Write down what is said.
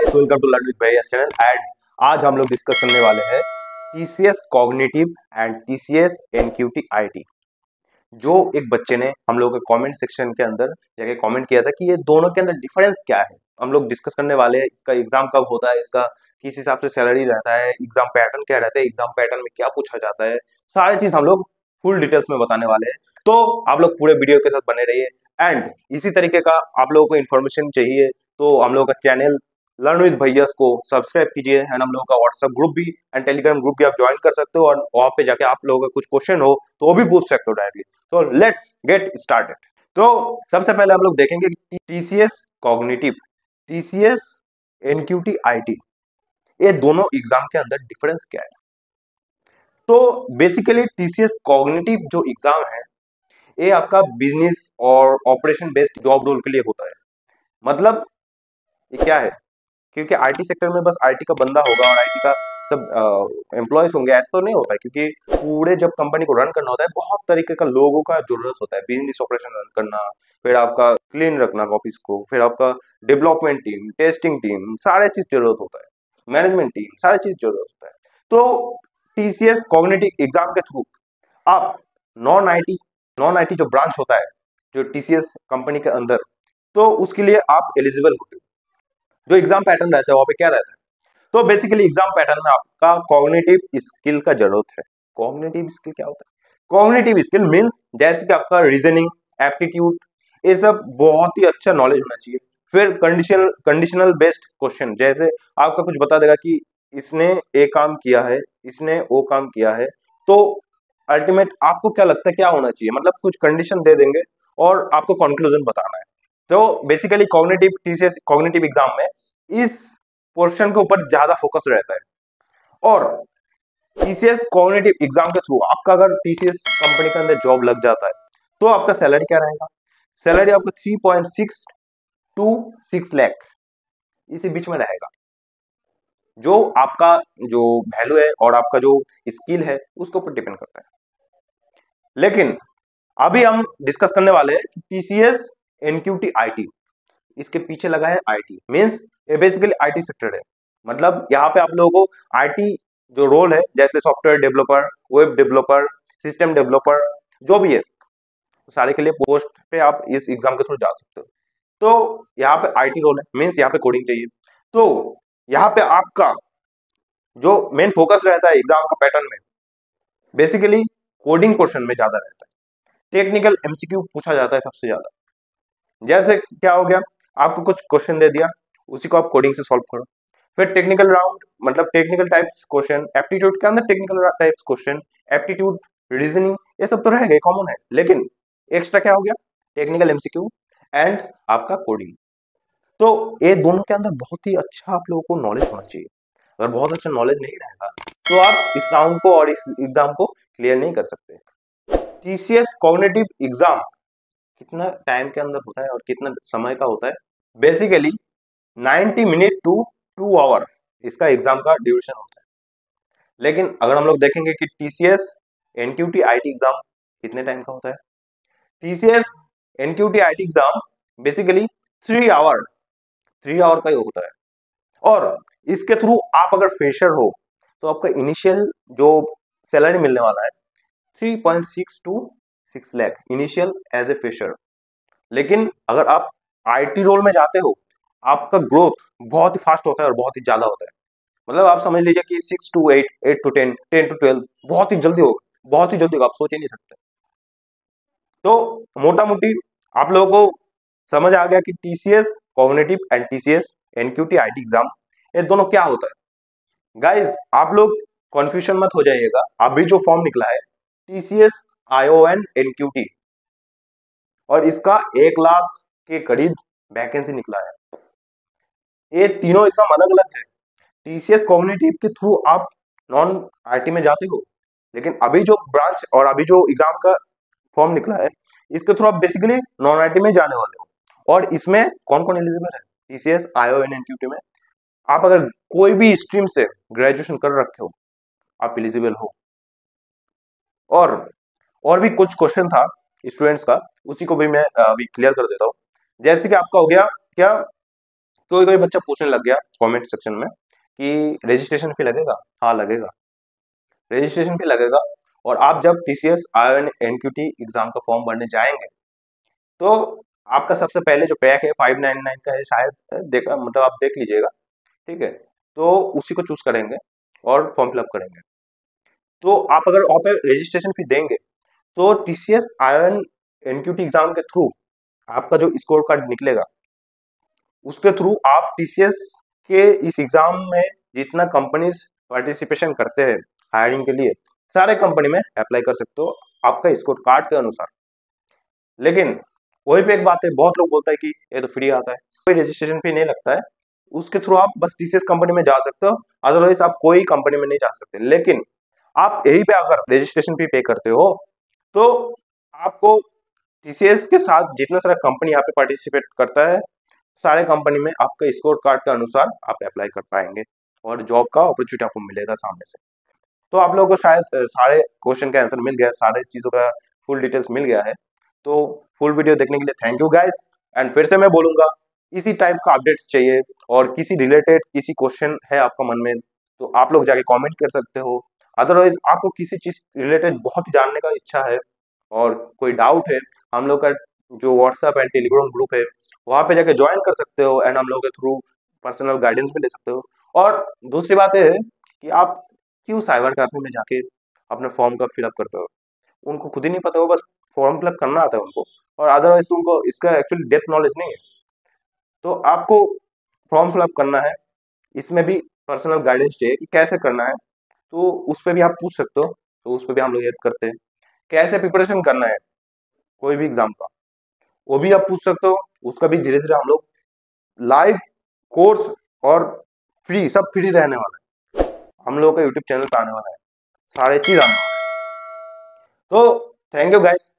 Guys, welcome to learn with भैया channel. And आज हम लोग डिस्कस करने वाले हैं TCS cognitive and TCS NQT IT. जो एक बच्चे ने हम लोग के कमेंट सेक्शन के अंदर जाके कमेंट किया था कि ये दोनों के अंदर डिफरेंस क्या है, हम लोग डिस्कस करने वाले हैं। इसका एग्जाम कब होता है, इसका किस हिसाब से सैलरी रहता है, एग्जाम पैटर्न क्या रहता है, एग्जाम पैटर्न में क्या पूछा जाता है, सारी चीज हम लोग फुल डिटेल्स में बताने वाले हैं। तो आप लोग पूरे वीडियो के साथ बने रहिए। एंड इसी तरीके का आप लोगों को इन्फॉर्मेशन चाहिए तो हम लोगों का चैनल लर्न विद भैया को सब्सक्राइब कीजिए। एंड हम लोगों का व्हाट्सएप ग्रुप भी एंड टेलीग्राम ग्रुप भी आप ज्वाइन कर सकते हो, और वहां पे जाके आप लोगों का कुछ क्वेश्चन हो तो वो भी पूछ सकते हो डायरेक्टली। तो लेट्स गेट स्टार्टेड। तो सबसे पहले हम लोग देखेंगे TCS cognitive, TCS NQT IT, ये दोनों एग्जाम के अंदर डिफरेंस क्या है। तो बेसिकली टीसीएस कॉग्निटिव जो एग्जाम है ये आपका बिजनेस और ऑपरेशन बेस्ड जॉब रोल के लिए होता है। मतलब ये क्या है, क्योंकि आईटी सेक्टर में बस आईटी का बंदा होगा और आईटी का सब एम्प्लॉयज होंगे, ऐसा तो नहीं होता है। क्योंकि पूरे जब कंपनी को रन करना होता है बहुत तरीके का लोगों का जरूरत होता है। बिजनेस ऑपरेशन रन करना, फिर आपका क्लीन रखना ऑफिस को, फिर आपका डेवलपमेंट टीम, टेस्टिंग टीम, सारे चीज जरूरत होता है, मैनेजमेंट टीम, सारी चीज जरूरत होता है। तो टीसीएस कॉग्निटिव एग्जाम के थ्रू आप नॉन आईटी जो ब्रांच होता है जो टीसीएस कंपनी के अंदर, तो उसके लिए आप एलिजिबल होते हो। जो एग्जाम पैटर्न रहता है वहां पे क्या रहता है, तो बेसिकली एग्जाम पैटर्न में आपका कॉग्निटिव स्किल का जरूरत है। कॉग्निटिव स्किल क्या होता है? कॉग्निटिव स्किल मींस जैसे कि आपका रीजनिंग, एप्टीट्यूड, ये सब बहुत ही अच्छा नॉलेज होना चाहिए। फिर कंडीशनल बेस्ड क्वेश्चन, जैसे आपका कुछ बता देगा कि इसने ए काम किया है, इसने वो काम किया है, तो अल्टीमेट आपको क्या लगता है क्या होना चाहिए, मतलब कुछ कंडीशन दे देंगे और आपको कंक्लूजन बताना है। तो basically cognitive TCS cognitive exam में इस पोर्शन के ऊपर ज्यादा फोकस रहता है। और टीसीएस कॉग्निटिव एग्जाम के थ्रू आपका अगर टीसीएस कंपनी के अंदर जॉब लग जाता है तो आपका सैलरी क्या रहेगा? सैलरी आपका 3.6 टू 6 लाख इसी बीच में रहेगा। जो आपका जो वैल्यू है और आपका जो स्किल है उसके ऊपर डिपेंड करता है। लेकिन अभी हम डिस्कस करने वाले हैं कि टीसीएस एनक्यूटी आईटी, इसके पीछे लगा है आईटी, मींस ये बेसिकली आईटी सेक्टर है। मतलब यहाँ पे आप लोगों को आईटी जो रोल है, जैसे software developer, web developer, system developer, जो भी है सारे के लिए पोस्ट पे आप इस एग्जाम के थ्रू जा सकते हो। तो यहाँ पे आईटी रोल है, मींस यहाँ पे कोडिंग चाहिए। तो यहाँ पे आपका जो मेन फोकस रहता है एग्जाम का पैटर्न में, बेसिकली कोडिंग पोर्शन में ज्यादा रहता है। टेक्निकल एमसीक्यू पूछा जाता है सबसे ज्यादा। जैसे क्या हो गया, आपको कुछ क्वेश्चन दे दिया, उसी को आप कोडिंग से सॉल्व करो। फिर टेक्निकल राउंड, मतलब टेक्निकल टाइप्स क्वेश्चन, एप्टीट्यूड के अंदर technical types question, aptitude, reasoning, ये सब तो रहेगा, कॉमन है। लेकिन एक्स्ट्रा क्या हो गया, टेक्निकल एमसीक्यू एंड आपका कोडिंग। तो ये दोनों के अंदर बहुत ही अच्छा आप लोगों को नॉलेज होना चाहिए। अगर बहुत अच्छा नॉलेज नहीं रहेगा तो आप इस राउंड को और इस एग्जाम को क्लियर नहीं कर सकते। टीसीएस कॉग्निटिव एग्जाम कितना टाइम के अंदर होता है और कितना समय का होता है? बेसिकली 90 मिनट टू 2 आवर इसका एग्जाम का ड्यूरेशन होता है। लेकिन अगर हम लोग देखेंगे कि टीसीएस एनक्यूटी आईटी एग्जाम कितने टाइम का होता है, TCS NQT IT exam basically 3 hour का ही होता है। और इसके थ्रू आप अगर फ्रेशर हो तो आपका इनिशियल जो सैलरी मिलने वाला है 3.6 to 6 lakh initial as a fresher. लेकिन अगर आप आईटी रोल में जाते हो आपका ग्रोथ बहुत ही फास्ट होता है और बहुत ही ज्यादा होता है। मतलब आप समझ लीजिए कि 6 टू 8, 8 टू 10, 10 टू 12 बहुत ही जल्दी होगा, बहुत ही जल्दी होगा, आप सोच ही नहीं सकते। तो मोटा मोटी आप लोगों को समझ आ गया कि TCS cognitive and TCS NQT IT exam ये दोनों क्या होता है। गाइस आप लोग कंफ्यूजन मत हो जाइएगा। अभी जो फॉर्म निकला है टीसीएस आईओएन एनक्यूटी, और इसका 1 लाख के करीब वैकेंसी निकला है। ये तीनों एग्जाम अलग अलग है। टीसीएस कॉग्निटिव के थ्रू आप नॉन आईटी में जाते हो, लेकिन अभी जो ब्रांच और अभी जो एग्जाम का फॉर्म निकला है इसके थ्रू आप बेसिकली नॉन आईटी में जाने वाले हो। और इसमें कौन कौन एलिजिबल है? टीसीएस आईओएन एनक्यूटी में आप अगर कोई भी स्ट्रीम से ग्रेजुएशन कर रखे हो आप एलिजिबल हो। और भी कुछ क्वेश्चन था स्टूडेंट्स का, उसी को भी मैं अभी क्लियर कर देता हूँ। जैसे कि आपका हो गया क्या, कोई कोई बच्चा पूछने लग गया कमेंट सेक्शन में कि रजिस्ट्रेशन फी लगेगा। हाँ लगेगा, रजिस्ट्रेशन फी लगेगा। और आप जब टीसीएस आईओएन एनक्यूटी एग्जाम का फॉर्म भरने जाएंगे तो आपका सबसे पहले जो पैक है 599 का है शायद, देखा मतलब आप देख लीजिएगा, ठीक है। तो उसी को चूज करेंगे और फॉर्म फिलअप करेंगे। तो आप अगर वहाँ पे रजिस्ट्रेशन फी देंगे तो टीसीएस आईओएन एनक्यूटी एग्जाम के थ्रू आपका जो स्कोर कार्ड निकलेगा उसके थ्रू आप टीसीएस के इस एग्जाम में जितना कंपनीज पार्टिसिपेशन करते हैं हायरिंग के लिए, सारे कंपनी में अप्लाई कर सकते हो आपका स्कोर कार्ड के अनुसार। लेकिन वही पे एक बात है, बहुत लोग बोलता है कि ये तो फ्री आता है, कोई रजिस्ट्रेशन फी नहीं लगता है, उसके थ्रू आप बस टीसीएस कंपनी में जा सकते हो, अदरवाइज आप कोई कंपनी में नहीं जा सकते। लेकिन आप यही पे अगर रजिस्ट्रेशन फी पे करते हो तो आपको टीसीएस के साथ जितना सारा कंपनी यहाँ पे पार्टिसिपेट करता है सारे कंपनी में आपका स्कोर कार्ड के अनुसार आप अप्लाई कर पाएंगे और जॉब का अपॉर्चुनिटी आपको मिलेगा सामने से। तो आप लोगों को शायद सारे क्वेश्चन का आंसर मिल गया, सारे चीजों का फुल डिटेल्स मिल गया है। तो फुल वीडियो देखने के लिए थैंक यू गाइस। एंड फिर से मैं बोलूंगा, इसी टाइप का अपडेट्स चाहिए और किसी रिलेटेड किसी क्वेश्चन है आपका मन में तो आप लोग जाके कमेंट कर सकते हो। अदरवाइज आपको किसी चीज रिलेटेड बहुत ही जानने का इच्छा है और कोई डाउट है, हम लोग का जो व्हाट्सएप एंड टेलीग्राम ग्रुप है वहां पे जाके ज्वाइन कर सकते हो एंड हम लोग के थ्रू पर्सनल गाइडेंस भी ले सकते हो। और दूसरी बात यह है कि आप क्यों साइबर कैफे में जाके अपने फॉर्म का फिलअप करते हो, उनको खुद ही नहीं पता, हो बस फॉर्म फिलअप करना आता है उनको, और अदरवाइज उनको इसका एक्चुअली डेप्थ नॉलेज नहीं है। तो आपको फॉर्म फिलअप करना है, इसमें भी पर्सनल गाइडेंस चाहिए कि कैसे करना है, तो उस पर भी आप पूछ सकते हो, तो उस पर भी हम लोग हेल्प करते हैं। कैसे प्रिपरेशन करना है कोई भी एग्जाम का वो भी आप पूछ सकते हो, उसका भी धीरे धीरे हम लोग लाइव कोर्स और फ्री, सब फ्री रहने वाला है, हम लोगों का यूट्यूब चैनल पे आने वाला है, सारे चीज आने वाले हैं। तो थैंक यू गाइस।